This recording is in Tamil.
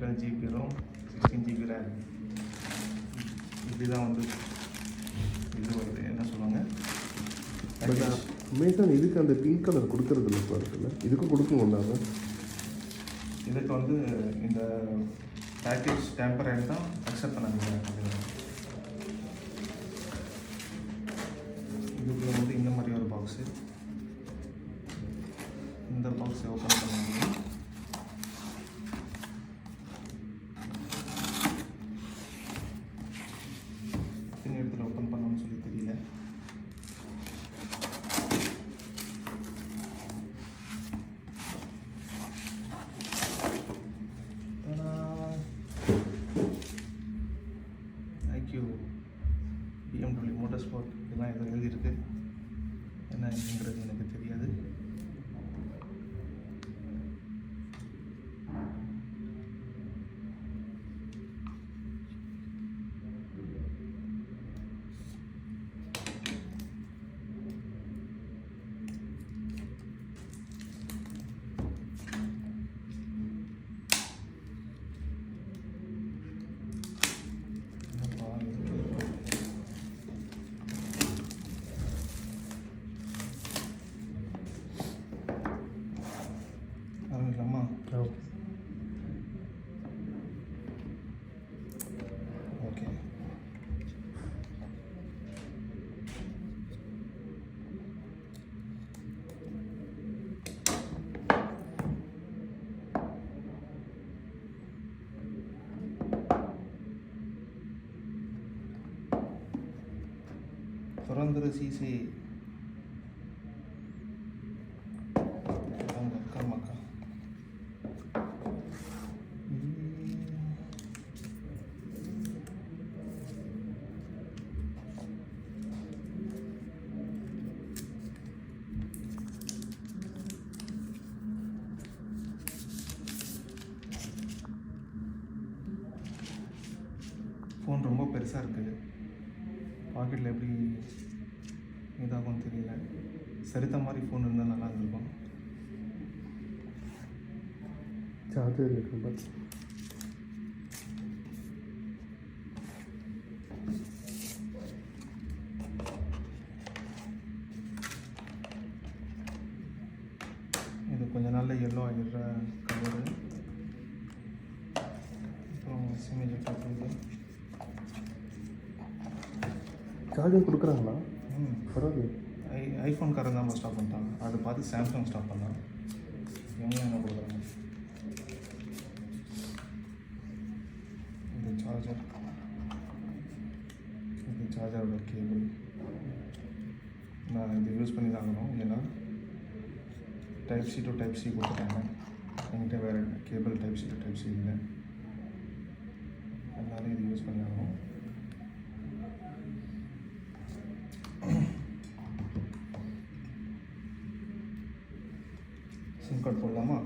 12 GB ரோம், 16 GB ரேம். இப்படி தான் வந்து இது வருது, என்ன சொல்லுவாங்க. பட் அமேசான் இதுக்கு அந்த பிங்க் கலர் கொடுக்கறது இல்லை பாருக்குல்ல, இதுக்கும் கொடுக்கணும்ல. இதுக்கு வந்து இந்த பேக்கேஜ் டெம்பரரி தான் அக்செப்ட் பண்ணாங்க. இதுக்குள்ள வந்து இந்த மாதிரி ஒரு பாக்ஸு, இந்த பாக்ஸை ஓப்பன் பண்ண முடியும். எத்தனை இடத்துல ஓப்பன் பண்ணணும்னு சொல்லி தெரியல. IQ BMW மோட்டார் ஸ்போர்ட் இதெல்லாம் எதுவும் எழுதியிருக்கு. என்ன எழுதுங்கிறது எனக்கு தெரியாது. ஆரம்பிக்கலாமா? ஓகே. திறந்துரு சிசி. அக்கா மக்கா ஃபோன் ரொம்ப பெருசாக இருக்குது. பாக்கெட்டில் எப்படி இதாகும்னு தெரியல. சரித்த மாதிரி ஃபோன் இருந்தால் நல்லா இருந்திருக்கும். சார்ஜர் இருக்கு பட் இது கொஞ்ச நாளில் எல்லோ ஆகிடுற கலரு. அப்புறம் சிம் எஜெக்ட். சார்ஜர் கொடுக்குறாங்களா? பரவாயில்ல. ஐஃபோன்காரன் தான் ஸ்டாப் பண்ணிட்டாங்க. அதை பார்த்து சாம்சங் ஸ்டாப் பண்ணாங்க. எங்கே என்ன கொடுக்குறாங்க. இது சார்ஜர், இது சார்ஜரோட கேபிள். நான் இது யூஸ் பண்ணி தான் ஆகணும். ஏன்னா type C to type C கொடுத்துட்டாங்க. என்கிட்ட வேறு cable type C to type C இல்லை. அதனால இது யூஸ் பண்ணி ஆகணும். சிம் கார்டு போடலாமா?